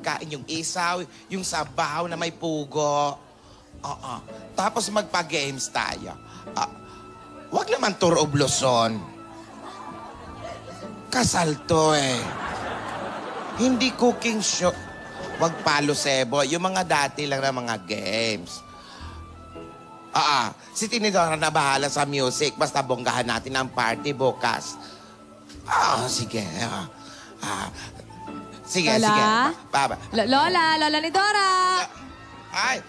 pagkain, yung isaw, yung sabaw na may pugo. Oo. Tapos magpa-games tayo. Wag naman tour of Luzon. Kasal to eh. Hindi cooking show. Wag Palo Sebo. Yung mga dati lang na mga games. Si Tinidora na bahala sa music. Basta bonggahan natin ang party bukas. Sige. Sige, Lola? sige. Lola ni Dora! Ay!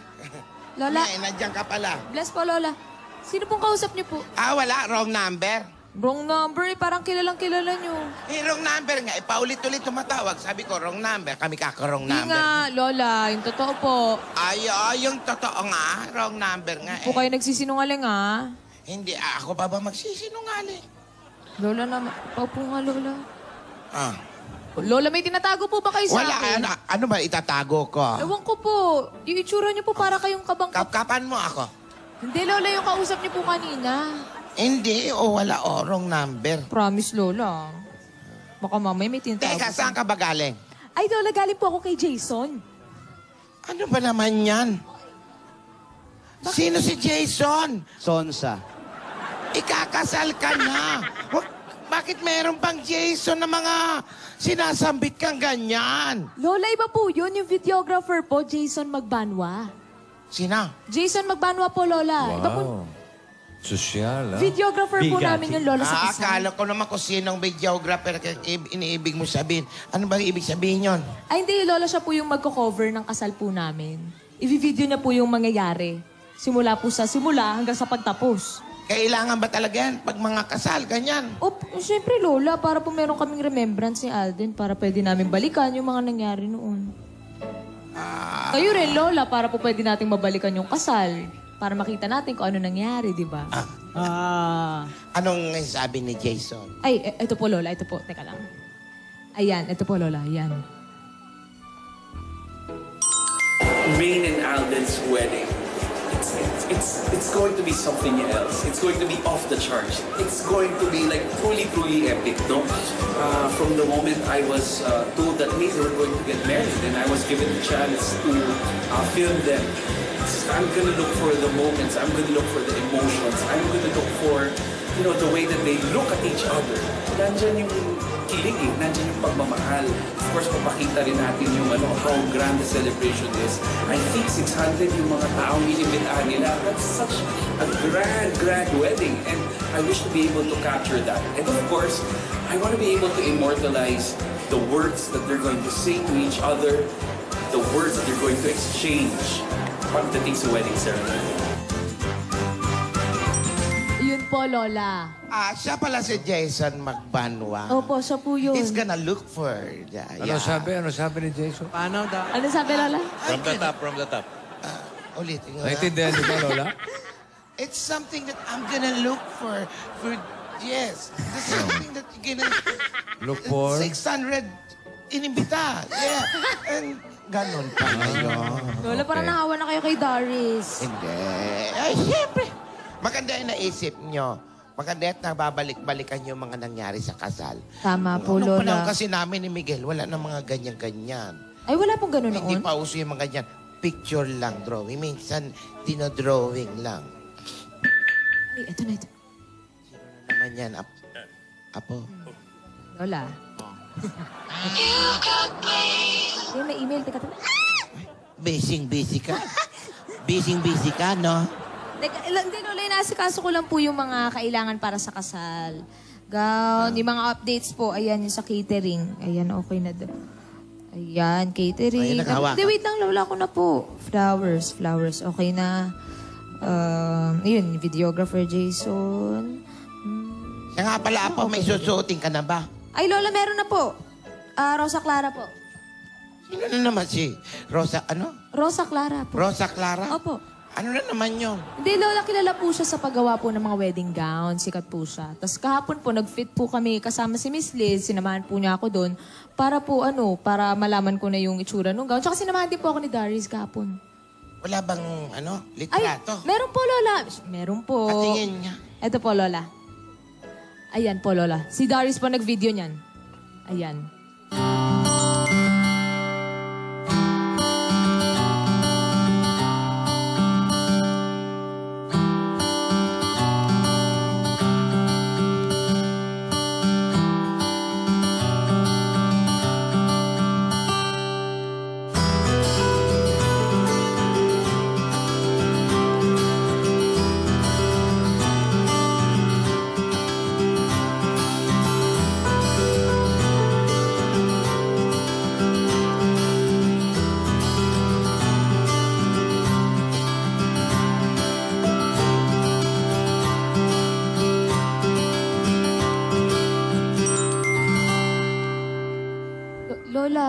Lola? Nandiyan ka pala. Bless po, Lola. Sino pong kausap niyo po? Wala. Wrong number. Wrong number eh. Parang kilalang-kilala niyo. Wrong number nga. Paulit-ulit tumatawag. Sabi ko, wrong number. Kami kaka-wrong Hindi number. nga, Lola. Yung totoo po. Yung totoo nga. Wrong number nga Po kayo nagsisinungaling, ha? Hindi. Ako pa ba magsisinungaling? Lola naman. Paupo nga, Lola. Ah. Lola, may tinatago po ba kayo sa Wala. akin? Ano ba itatago ko? Ewan ko po. Yung itsura niyo po para kayong kabangkap. Kapkapan mo ako. Hindi, Lola. Yung kausap niyo po kanina. Hindi. Wala. Wrong number. Promise, Lola. Baka mamaya may tinatago. Teka, saan ka ba galing? Ay, Lola, galing po ako kay Jason. Ano ba naman yan? Sino si Jason? Sonsa. Ikakasal ka na. Bakit meron pang Jason na mga sinasambit kang ganyan? Lola, iba po yun. Yung videographer po, Jason Magbanwa. Sina? Jason Magbanwa po, Lola. Iba po, Sosyal, videographer po namin yung Lola sa kasal. Akala ko naman kung sinong videographer iniibig mo sabihin. Ano ba ibig sabihin yon? Ay, hindi. Lola, siya po yung magko-cover ng kasal po namin. I-video niya po yung mangyayari. Simula po sa simula hanggang sa pagtapos. Kailangan ba talaga yan pag mga kasal, ganyan? Siyempre, Lola, para po meron kaming remembrance ni Alden para pwede namin balikan yung mga nangyari noon. Kayo rin, Lola, para po pwede nating mabalikan yung kasal. Para makita natin kung ano nangyari, di ba? Anong sabi ni Jason? Ay, ito po, Lola. Ito po. Teka lang. Ayan, ito po, Lola. Ayan. Rain and Alden's wedding. It's going to be something else. It's going to be off the charts. It's going to be like truly epic, no? From the moment I was told that hey, they were going to get married, and I was given the chance to film them. I'm gonna look for the moments. I'm gonna look for the emotions. I'm gonna look for, the way that they look at each other. Nandyan yung kilig, nandyan yung pagmamahal. Of course, papakita rin natin yung how grand the celebration is. I think 600 yung mga taong inimbitahan nila. That's such a grand wedding. And I wish to be able to capture that. And of course, I want to be able to immortalize the words that they're going to say to each other, the words that they're going to exchange pagdating sa wedding ceremony. Yun po, Lola. Siya pala si Jason Magbanwa. Opo, siya po yun. He's gonna look for... Ano sabi ni Jason? Paano daw? Ano sabi, Lola? From the top. Ulitin nga. Naintindihan niyo ba, Lola? It's something that I'm gonna look for yes. It's something that you're gonna... Look for? 600 inimbita. Yeah. And ganon pa ngayon. Lola, parang nahawa na kayo kay Doris. Hindi. Ay, siyempre. Maganda yung naisip nyo. Maganda at nababalik-balikan yung mga nangyari sa kasal. Tama po, Nung Lola. panahon kasi namin ni Miguel, wala na mga ganyan-ganyan. Ay, wala pong gano'n Hindi noon? pa uso yung mga ganyan. Picture lang, drawing. Minsan, dinodrawing lang. Ay, ito na ito. Sino na naman yan? Apo? Lola. Ay, may email. Teka. Busy ka. Busy ka, no? Hindi, Lola, inasikaso ko lang po yung mga kailangan para sa kasal. Gown, yung mga updates po, ayan, yung sa catering. Ayan, okay na daw. Ayan, catering. Ayan, nakahawa ka. Hindi, wait lang, Lola, ko na po. Flowers, okay na. Ayun, videographer Jason. Siya nga pala, Apo, may susuotin ka na ba? Ay, Lola, meron na po. Rosa Clara po. Sino na naman si Rosa, ano? Rosa Clara po. Rosa Clara? Opo. Ano na naman yun? Hindi, Lola, kilala po siya sa paggawa po ng mga wedding gown. Sikat po siya. Tapos kahapon po, nag-fit po kami kasama si Miss Liz. Sinamahan po niya ako doon para po, para malaman ko na yung itsura ng gown. Tsaka sinamahan din po ako ni Darius kahapon. Wala bang, Ay, litrato? meron po, Lola. Meron po. Patingin niya. Ito po, Lola. Ayan po, Lola. Si Darius po nag-video niyan. Ayan.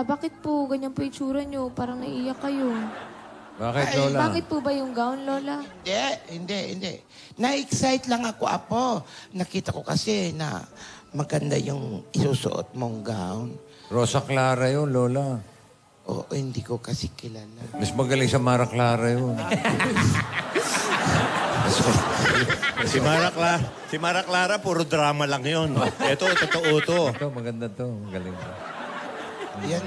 bakit po ganyan po yung itsura nyo? Parang naiiyak kayo. Bakit, Ay, Lola? Bakit po ba yung gown, Lola? Hindi. Na-excite lang ako, Apo. Nakita ko kasi na maganda yung isusuot mong gown. Rosa Clara yun, Lola. Oo, hindi ko kasi kilala. Mas magaling sa Mara Clara yun. Si Mara Clara, puro drama lang yun. Ito, totoo to. Ito, maganda to. Magaling to. Yan,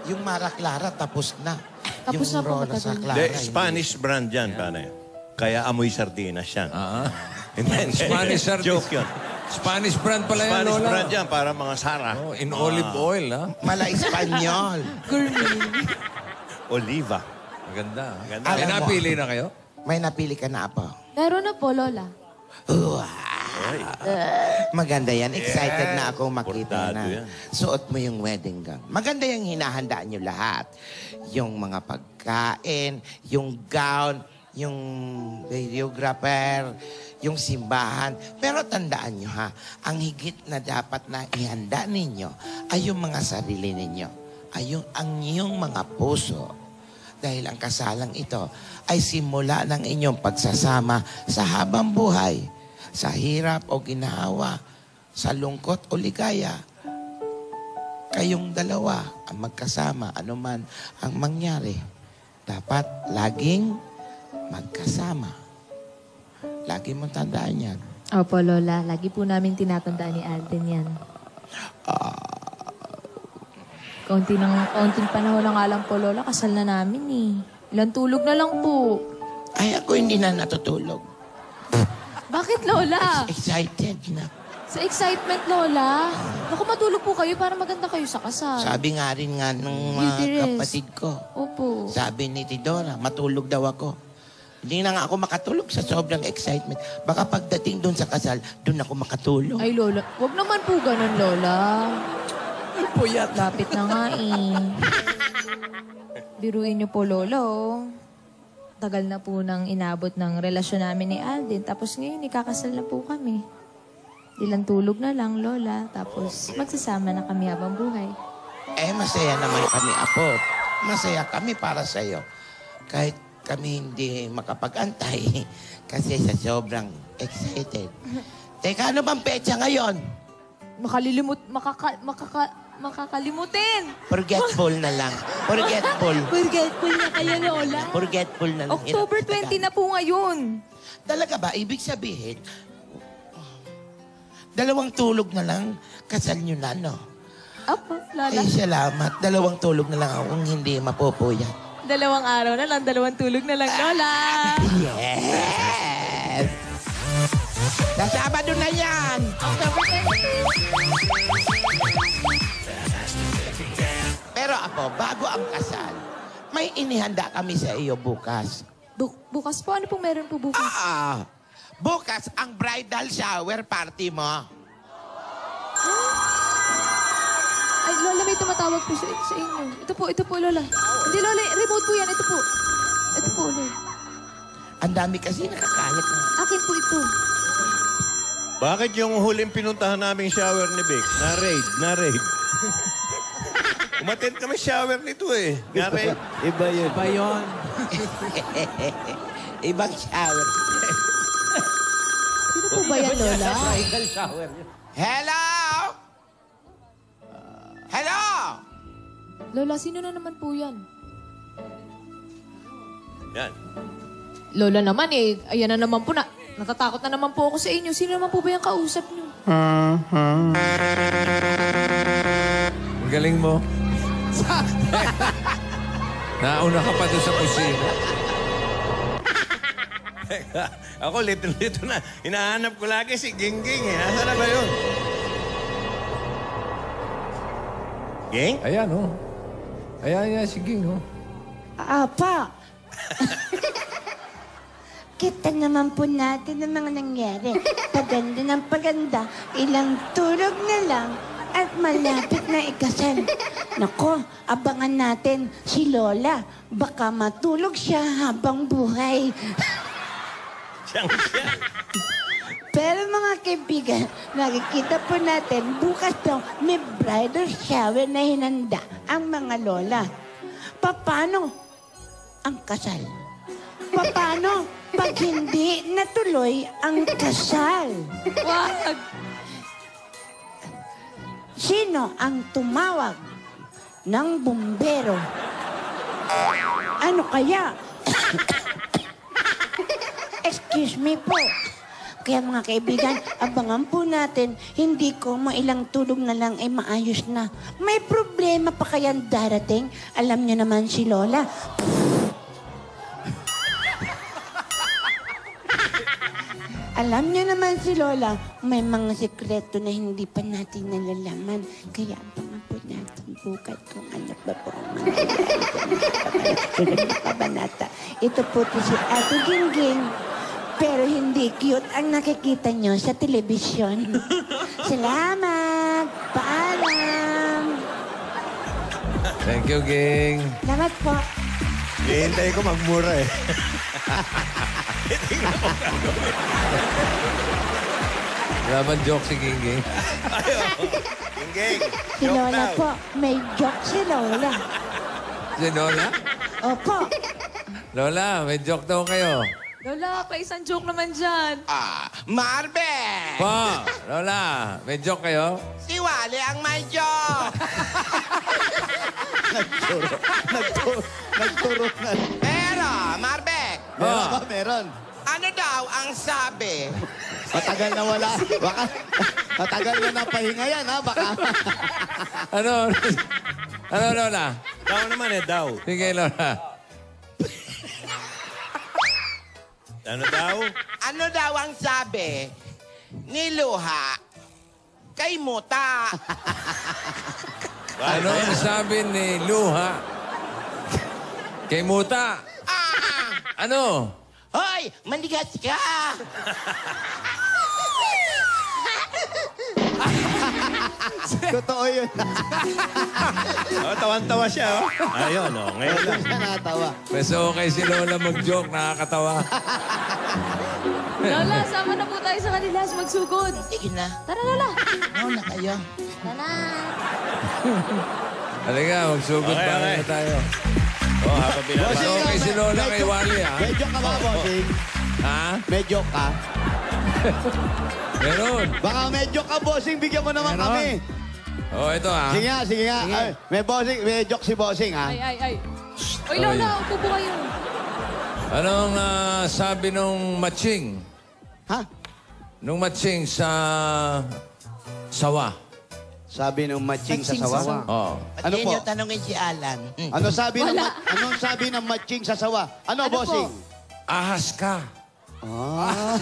yung Mara Clara, tapos na. Tapos yung na po, Rosa matagal. Clara. De, Spanish brand yan, pare. Kaya amoy sardinas yan. Hindi. Spanish sardines. Joke yun. Spanish brand pala yan, Spanish Lola. brand yan, para mga Sara. Oh, in olive oil, ha? Mala Espanyol. Oliva. Maganda, ha? Maganda. May Alam mo. napili na kayo? May napili ka na, Apo. Meron na po, Lola. Maganda yan. Excited na ako makita Portado na yan. suot mo yung wedding gown. Maganda yung hinahandaan nyo lahat. Yung mga pagkain, yung gown, yung videographer, yung simbahan. Pero tandaan nyo ha, ang higit na dapat na ihanda ninyo ay yung mga sarili ninyo. Ay ang inyong mga puso. Dahil ang kasalang ito ay simula ng inyong pagsasama sa habang buhay, sa hirap o ginhawa, sa lungkot o ligaya. Kayong dalawa ang magkasama, anuman ang mangyari. Dapat laging magkasama. Lagi mong tandaan yan. Opo, Lola. Lagi po namin tinatandaan ni Alden yan. Kaunting panahon na nga lang po, Lola. Kasal na namin eh. Ilang tulog na lang po. Ay, ako hindi na natutulog. Bakit, Lola? Excited na. Sa excitement, Lola. Naku, matulog po kayo para maganda kayo sa kasal. Sabi nga rin nga ng mga Beauty rest. kapatid ko. Opo. Sabi ni Tidora, matulog daw ako. Hindi na nga ako makatulog sa sobrang excitement. Baka pagdating doon sa kasal, doon ako makatulog. Ay, Lola. Huwag naman po ganun, Lola. Puyat. Lapit na nga eh. Biruin niyo po, Lolo. Tagal na po nang inabot ng relasyon namin ni Alden. Tapos ngayon, ikakasal na po kami. Ilang tulog na lang, Lola. Tapos magsasama na kami habang buhay. Eh, masaya naman kami, Apo. Masaya kami para sa'yo. Kahit kami hindi makapag-antay kasi sa sobrang excited. Teka, ano bang petsa ngayon? Makakalimutin! Forgetful na lang. Forgetful. Forgetful na kayo, Lola. Forgetful na lang. October 20 na po ngayon. Talaga ba? Ibig sabihin, 2 tulog na lang, kasal nyo na, no? Apo, Lola. Ay, salamat. 2 tulog na lang akong hindi mapupuyat. 2 araw na lang, 2 tulog na lang, Lola. Yes! Sa Sabado na yan! October 20. Pero ako, bago ang kasal, may inihanda kami sa iyo bukas. Bukas po? Ano pong meron po bukas? Bukas ang bridal shower party mo. Ay, Lola, may tumatawag po sa inyo. Ito po, Lola. Hindi, Lola, remote po yan. Ito po, Lola. Ang dami kasi nakakalat na. Akin po ito. Bakit yung huling pinuntahan naming shower ni Vic? Na-raid. Umattend kami shower nito eh. Na-raid. Iba yun. Ibang shower. Sino po ba yan, Lola? Bridal shower. Hello? Hello? Lola, sino na naman po yan? Yan. Lola naman eh, ayan na naman po na. Natatakot na naman po ako sa inyo. Sino naman po ba yung kausap niyo? Ang galing mo. Nauna ka pa doon sa kusina. Ako, lito na. Hinahanap ko lagi si Gingging eh. Nasaan na ba yun? Ging? Ayan, oh. Ayan, sige, oh. Apa. Kita naman po natin ang mga nangyari. Paganda ng paganda, ilang tulog na lang at malapit na ikasal. Nako, abangan natin si Lola. Baka matulog siya habang buhay. Siyang siya. Pero mga kaibigan, nakikita po natin, bukas daw may bridal shower na hinanda ang mga lola. Paano ang kasal? Paano pag hindi natuloy ang kasal? Wag! Sino ang tumawag ng bumbero? Ano kaya? Excuse me po. Kaya mga kaibigan, abangan po natin, hindi ko mailang tulog na lang ay maayos na. May problema pa kayang darating? Alam niyo naman si Lola. Alam niyo naman si Lola, may mga sekreto na hindi pa natin nalalaman. Kaya abangan po natin bukas kung ano ba po ang mga sunod na kabanata. Ito po si Ate Gingging. Pero hindi cute ang nakikita nyo sa telebisyon. Salamat! Paalam! Thank you, Ging. Salamat po. Hihintay ko magmura eh. Wala bang joke si Ging? Ingeng, Si Lola po, may joke si Lola. Si Lola? Opo. Lola, may joke daw kayo. Lola, pa-isang joke naman dyan. Marbe! Po, Lola, may joke kayo? Si Wally ang may joke! Nagturo na. Pero, Marbe, Meron Ah. ba? Meron. ano daw ang sabi? Matagal na wala. Baka, matagal na napahinga yan, ha? Baka. Ano? Ano, Lola? daw naman eh, daw. Sige, Lola. Ano daw? Ano daw ang sabi ni Luha kay Muta? Ano ang sabi ni Luha kay Muta? Ano? Hoy, manigas ka! Totoo yun. Oh, tawan-tawa siya, oh. Ayun, oh. Ngayon lang. Siya natawa. Mas okay si Lola mag-joke, nakakatawa. Lola, sama na po tayo sa kanila sa magsugod. Sige na. Tara, Lola. Mauna kayo. Tara. Halika, magsugod Okay, pa okay. na tayo. Oh, habang Mas binabasa. okay si Lola kay Wally, ha? May joke ka ba, bossing? Ha? May joke ka? Meron. Baka may joke ka, bossing. Bigyan mo naman Meron. kami. Oh, ito, ha? Sige nga, sige nga. Ay, may bossing, may joke si bossing, ha? Ay. Oy, Lola, upo po kayo. Anong sabi nung matching? Ha? Nung matching sa sawa? Sabi ng matching sa Matching sa sawa. sawa. Oh. Ano po? Yun yung tanongin si Alan. Ano sabi ng Wala. anong sabi ng matching sa sawa? Ano, Ano bossing? Ahas ka. Ah.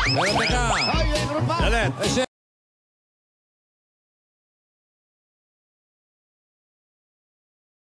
Pero teka. Ay, meron pa. Dalet. Eh,